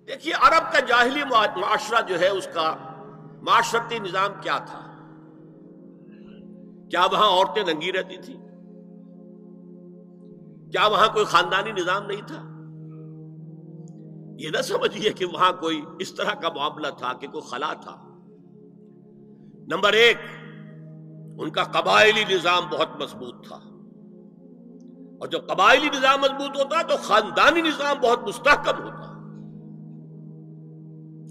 دیکھیے عرب کا جاہلی معاشرہ جو ہے، اس کا معاشرتی نظام کیا تھا؟ کیا وہاں عورتیں ننگی رہتی تھی؟ کیا وہاں کوئی خاندانی نظام نہیں تھا؟ یہ نہ سمجھیے کہ وہاں کوئی اس طرح کا معاملہ تھا کہ کوئی خلا تھا۔ نمبر ایک، ان کا قبائلی نظام بہت مضبوط تھا، اور جب قبائلی نظام مضبوط ہوتا تو خاندانی نظام بہت مستحکم ہوتا۔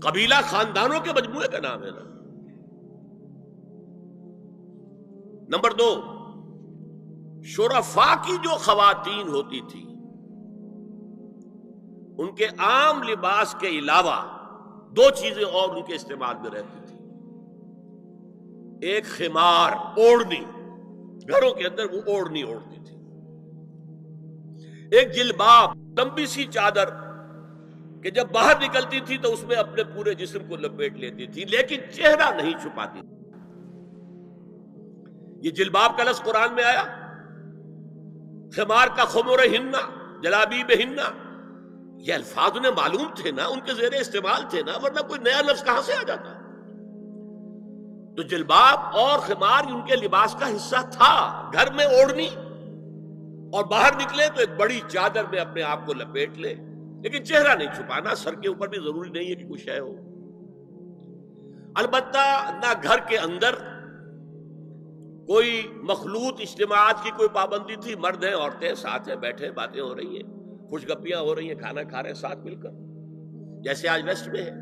قبیلہ خاندانوں کے مجموعے کا نام ہے نا۔ نمبر دو، شرفاء کی جو خواتین ہوتی تھی، ان کے عام لباس کے علاوہ دو چیزیں اور ان کے استعمال میں رہتی تھی۔ ایک خمار، اوڑھنی، گھروں کے اندر وہ اوڑھنی اوڑھتی تھی۔ ایک جلباب، لمبی سی چادر کہ جب باہر نکلتی تھی تو اس میں اپنے پورے جسم کو لپیٹ لیتی تھی، لیکن چہرہ نہیں چھپاتی تھی۔ یہ جلباب کا لفظ قرآن میں آیا، خمار کا خمرہن، جلابیبہن، یہ الفاظ انہیں معلوم تھے نا، ان کے زیر استعمال تھے نا، ورنہ کوئی نیا لفظ کہاں سے آ جاتا؟ تو جلباب اور خمار ان کے لباس کا حصہ تھا، گھر میں اوڑھنی، اور باہر نکلے تو ایک بڑی چادر میں اپنے آپ کو لپیٹ لے، لیکن چہرہ نہیں چھپانا، سر کے اوپر بھی ضروری نہیں ہے کہ کچھ ہے ہو۔ البتہ نہ گھر کے اندر کوئی مخلوط اجتماعات کی کوئی پابندی تھی، مرد ہیں عورتیں ساتھ ہیں، بیٹھے باتیں ہو رہی ہیں، خوش گپیاں ہو رہی ہیں، کھانا کھا رہے ہیں ساتھ مل کر، جیسے آج ویسٹ میں ہے۔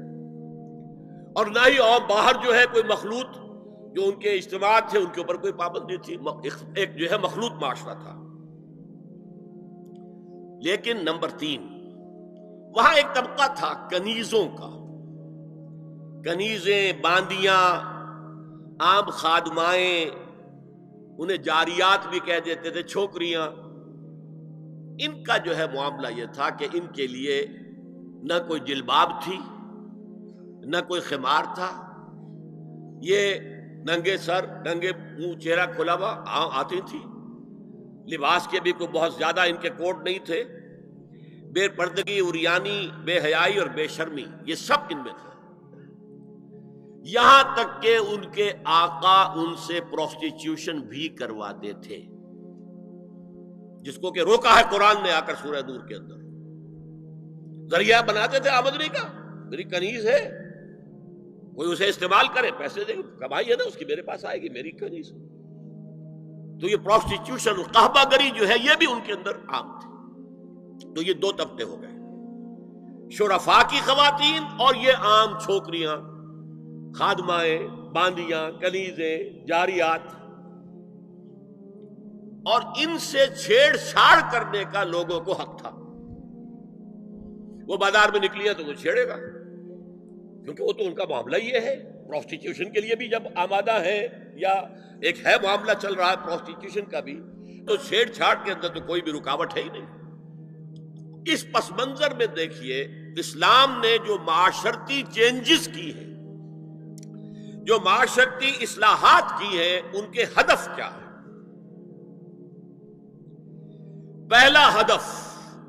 اور نہ ہی اور باہر جو ہے کوئی مخلوط جو ان کے اجتماعات تھے ان کے اوپر کوئی پابندی تھی، ایک جو ہے مخلوط معاشرہ تھا۔ لیکن نمبر تین، وہاں ایک طبقہ تھا کنیزوں کا، کنیزیں، باندیاں، عام خادمائیں، انہیں جاریات بھی کہہ دیتے تھے، چھوکریاں۔ ان کا جو ہے معاملہ یہ تھا کہ ان کے لیے نہ کوئی جلباب تھی، نہ کوئی خمار تھا، یہ ننگے سر، ننگے منہ، چہرہ کھلا ہوا آتی تھی۔ لباس کے بھی کوئی بہت زیادہ ان کے کوڈ نہیں تھے۔ بے پردگی، عریانی، بے حیائی اور بے شرمی، یہ سب ان میں تھا۔ یہاں تک کہ ان کے آقا ان سے پروسٹیٹیوشن بھی کرواتے تھے، جس کو کہ روکا ہے قرآن نے آ کر سورہ نور کے اندر۔ ذریعہ بناتے تھے آمدنی کا، میری کنیز ہے، کوئی اسے استعمال کرے، پیسے دے، کمائی ہے نا اس کی، میرے پاس آئے گی، میری کنیز۔ تو یہ پروسٹیٹیوشن، قحبہ گری جو ہے، یہ بھی ان کے اندر عام تھی۔ تو یہ دو طبقے ہو گئے، شرفاء کی خواتین اور یہ عام چھوکریاں، خادمائیں، باندیاں، کنیزیں، جاریات۔ اور ان سے چھیڑ چھاڑ کرنے کا لوگوں کو حق تھا۔ وہ بازار میں نکلی ہے تو وہ چھیڑے گا، کیونکہ وہ تو ان کا معاملہ یہ ہے۔ پروسٹیٹیوشن کے لیے بھی جب آمادہ ہے، یا ایک ہے معاملہ چل رہا ہے پروسٹیٹیوشن کا بھی، تو چھیڑ چھاڑ کے اندر تو کوئی بھی رکاوٹ ہے ہی نہیں۔ اس پس منظر میں دیکھیے اسلام نے جو معاشرتی چینجز کی ہیں، جو معاشرتی اصلاحات کی ہیں، ان کے ہدف کیا ہے؟ پہلا ہدف،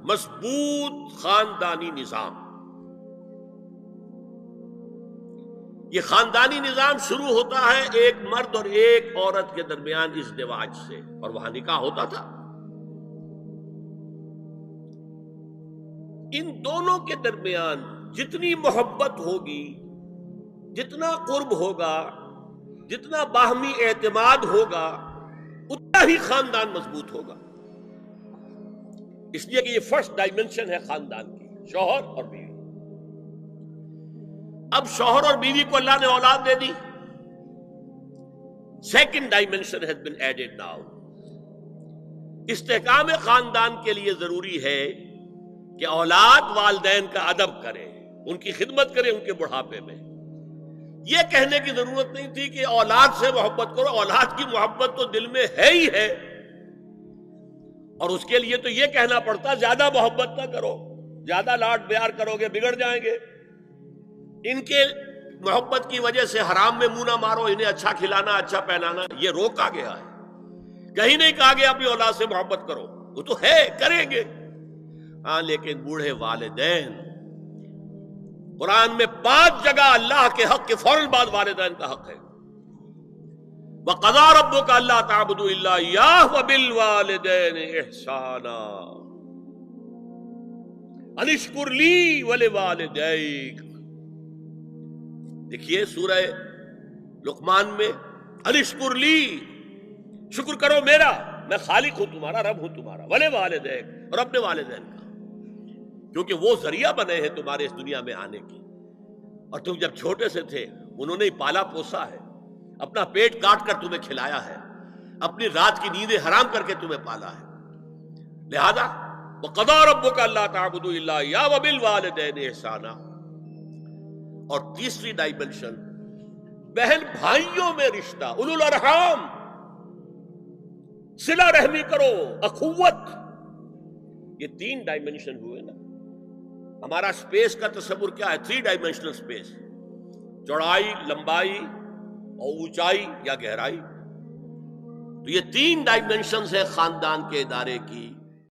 مضبوط خاندانی نظام۔ یہ خاندانی نظام شروع ہوتا ہے ایک مرد اور ایک عورت کے درمیان ازدواج سے، اور وہاں نکاح ہوتا تھا۔ ان دونوں کے درمیان جتنی محبت ہوگی، جتنا قرب ہوگا، جتنا باہمی اعتماد ہوگا، اتنا ہی خاندان مضبوط ہوگا۔ اس لیے کہ یہ فرسٹ ڈائمنشن ہے خاندان کی، شوہر اور بیوی۔ اب شوہر اور بیوی کو اللہ نے اولاد دے دی، second dimension has been added now. استحکام خاندان کے لیے ضروری ہے کہ اولاد والدین کا ادب کرے، ان کی خدمت کرے ان کے بڑھاپے میں۔ یہ کہنے کی ضرورت نہیں تھی کہ اولاد سے محبت کرو، اولاد کی محبت تو دل میں ہے ہی ہے، اور اس کے لیے تو یہ کہنا پڑتا زیادہ محبت نہ کرو، زیادہ لاڈ پیار کرو گے بگڑ جائیں گے، ان کے محبت کی وجہ سے حرام میں منہ نہ مارو، انہیں اچھا کھلانا، اچھا پہنانا، یہ روکا گیا ہے۔ کہیں نہیں کہا گیا اپنی اولاد سے محبت کرو، وہ تو ہے، کریں گے، ہاں، لیکن بوڑھے والدین قرآن میں 5 جگہ اللہ کے حق کے فوراً بعد والدین کا حق ہے. وَقَضَىٰ رَبُّكَ أَلَّا تَعْبُدُوا إِلَّا إِيَّاهُ وَبِالْوَالِدَيْنِ إِحْسَانًا أَنِ اشْكُرْ لِي وَلِوَالِدَيْكَ. دیکھیے سورہ لقمان میں أَنِ اشْكُرْ لِي، شکر کرو میرا، میں خالق ہوں تمہارا، رب ہوں تمہارا. وَلِوَالِدَيْكَ، اور اپنے والدین کا، کیونکہ وہ ذریعہ بنے ہیں تمہارے اس دنیا میں آنے کی. اور تم جب چھوٹے سے تھے انہوں نے ہی پالا پوسا ہے، اپنا پیٹ کاٹ کر تمہیں کھلایا ہے، اپنی رات کی نیندیں حرام کر کے تمہیں پالا ہے. لہذا وَقَضَىٰ رَبُّكَ أَلَّا تَعْبُدُوا إِلَّا إِيَّاهُ وَبِالْوَالِدَيْنِ إِحْسَانًا. اور تیسری ڈائمنشن بہن بھائیوں میں رشتہ، اولو الارحام، صلہ رحمی کرو، اخوت. یہ 3 ڈائمنشن ہوئے نا. ہمارا سپیس کا تصور کیا ہے؟ 3 ڈائمنشنل سپیس، چوڑائی، لمبائی اور اونچائی یا گہرائی. تو یہ 3 ڈائمنشنز ہیں خاندان کے ادارے کی.